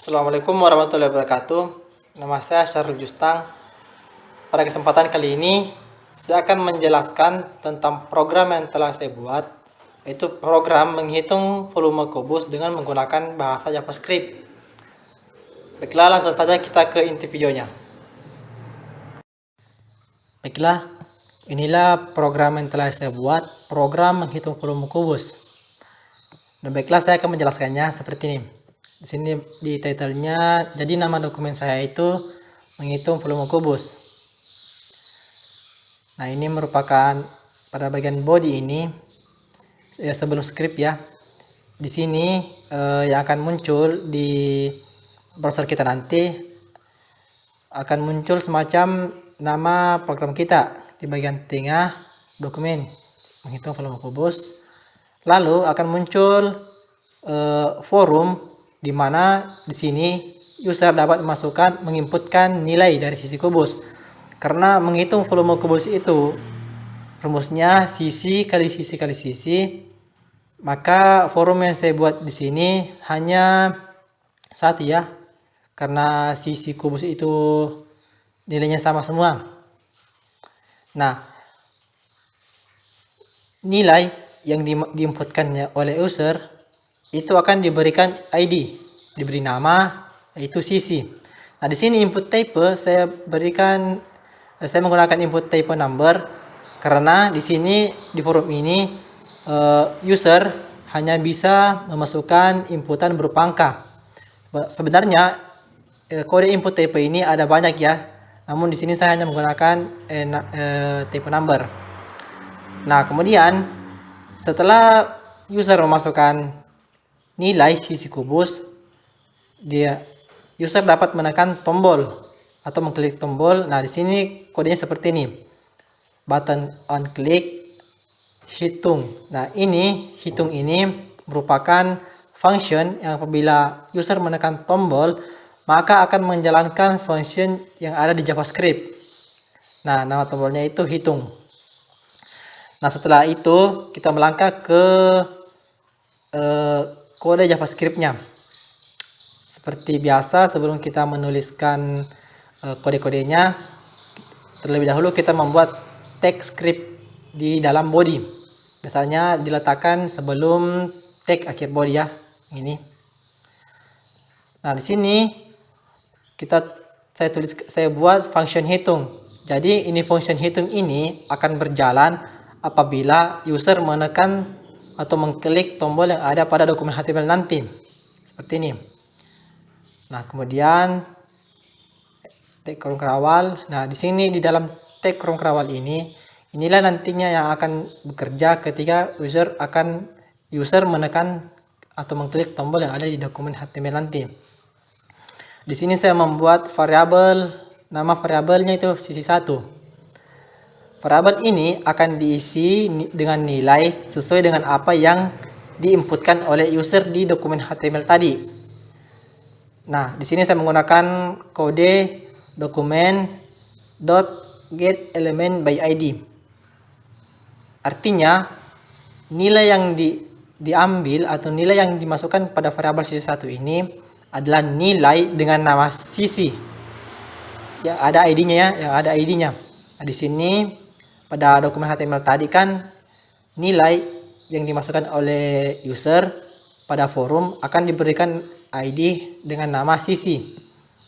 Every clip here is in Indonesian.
Assalamualaikum warahmatullahi wabarakatuh. Nama saya Syarul Justang. Pada kesempatan kali ini, saya akan menjelaskan tentang program yang telah saya buat, yaitu program menghitung volume kubus dengan menggunakan bahasa JavaScript. Baiklah, langsung saja kita ke inti videonya. Baiklah, inilah program yang telah saya buat, program menghitung volume kubus. Dan baiklah, saya akan menjelaskannya seperti ini. Di sini di title-nya, jadi nama dokumen saya itu menghitung volume kubus. Nah, ini merupakan pada bagian body ini ya, sebelum script ya. Di sini yang akan muncul di browser kita nanti akan muncul semacam nama program kita di bagian tengah dokumen menghitung volume kubus. Lalu akan muncul forum di mana di sini user dapat menginputkan nilai dari sisi kubus. Karena menghitung volume kubus itu rumusnya sisi kali sisi kali sisi, maka forum yang saya buat di sini hanya satu ya, karena sisi kubus itu nilainya sama semua. Nah, nilai yang diinputkannya oleh user itu akan diberikan ID, diberi nama, yaitu sisi. Nah, di sini input type saya menggunakan input type number karena di sini di forum ini user hanya bisa memasukkan inputan berupa angka. Sebenarnya kode input type ini ada banyak ya, namun di sini saya hanya menggunakan type number. Nah, kemudian setelah user memasukkan nilai sisi kubus, user dapat menekan tombol atau mengklik tombol. Nah, di sini kodenya seperti ini. Button on click hitung. Nah, hitung ini merupakan function yang apabila user menekan tombol, maka akan menjalankan function yang ada di JavaScript. Nah, nama tombolnya itu hitung. Nah, setelah itu kita melangkah ke kode JavaScript-nya. Seperti biasa, sebelum kita menuliskan kode-kodenya, terlebih dahulu kita membuat tag script di dalam body. Biasanya diletakkan sebelum tag akhir body ya, ini. Nah, di sini saya buat function hitung. Jadi ini function hitung ini akan berjalan apabila user menekan atau mengklik tombol yang ada pada dokumen HTML nanti. Seperti ini. Nah, kemudian tag kurung kerawal. Nah, di sini di dalam tag kurung kerawal inilah nantinya yang akan bekerja ketika user menekan atau mengklik tombol yang ada di dokumen HTML nanti. Di sini saya membuat variabel, nama variabelnya itu sisi1. Variabel ini akan diisi dengan nilai sesuai dengan apa yang diinputkan oleh user di dokumen HTML tadi. Nah, di sini saya menggunakan kode document.getElementById. Artinya, nilai yang diambil atau nilai yang dimasukkan pada variabel sisi1 ini adalah nilai dengan nama sisi. Yang ada ID-nya ya, yang ada ID-nya. Nah, di sini pada dokumen HTML tadi kan nilai yang dimasukkan oleh user pada forum akan diberikan ID dengan nama sisi.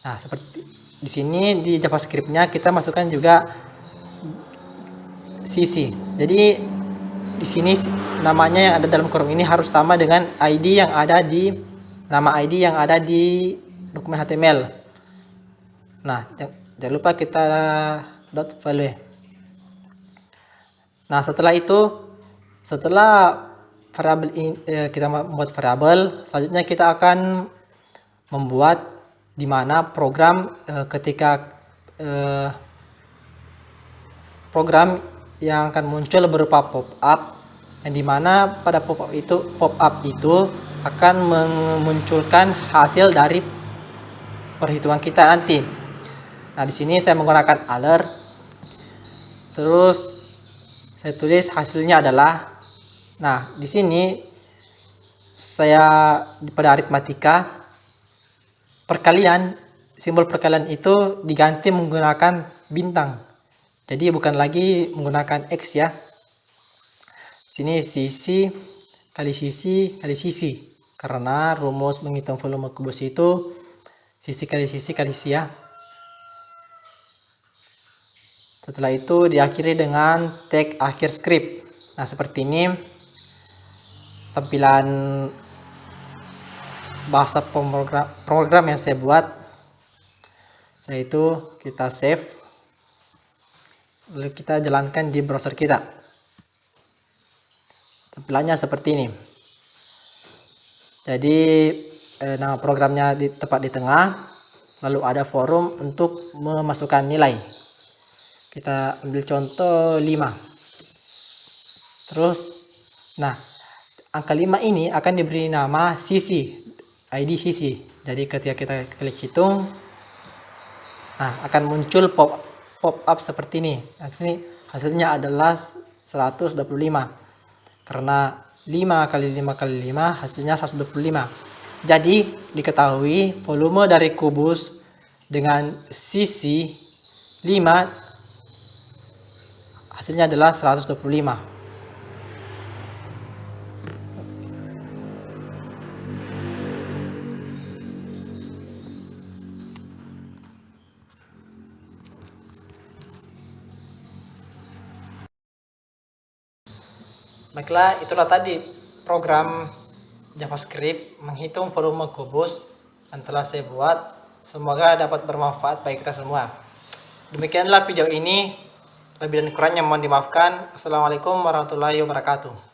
Nah, seperti di sini di JavaScript-nya kita masukkan juga sisi. Jadi di sini namanya yang ada dalam kurung ini harus sama dengan ID yang ada di dokumen HTML. Nah, jangan lupa kita .value. Nah, setelah variabel kita membuat variabel, selanjutnya kita akan membuat di mana program ketika program yang akan muncul berupa pop-up, yang dimana pada pop-up itu akan memunculkan hasil dari perhitungan kita nanti. Nah, di sini saya menggunakan alert. Terus saya tulis hasilnya adalah, nah di sini saya pada aritmatika perkalian, simbol perkalian itu diganti menggunakan bintang. Jadi bukan lagi menggunakan X ya. Sini sisi kali sisi kali sisi. Karena rumus menghitung volume kubus itu sisi kali sisi ya. Setelah itu diakhiri dengan tag akhir script. Nah, seperti ini tampilan bahasa program yang saya buat. Setelah itu kita save, lalu kita jalankan di browser kita. Tampilannya seperti ini. Jadi nama programnya tepat di tengah, lalu ada forum untuk memasukkan nilai. Kita ambil contoh 5. Terus nah, angka 5 ini akan diberi nama sisi, ID sisi. Jadi ketika kita klik hitung, nah akan muncul pop up seperti ini. Nah, ini hasilnya adalah 125. Karena 5 kali 5 kali 5 hasilnya 125. Jadi diketahui volume dari kubus dengan sisi 5 hasilnya adalah 125. Baiklah, itulah tadi program JavaScript menghitung volume kubus yang telah saya buat. Semoga dapat bermanfaat bagi kita semua. Demikianlah video ini. Lebih dan kurangnya mohon dimaafkan. Assalamualaikum warahmatullahi wabarakatuh.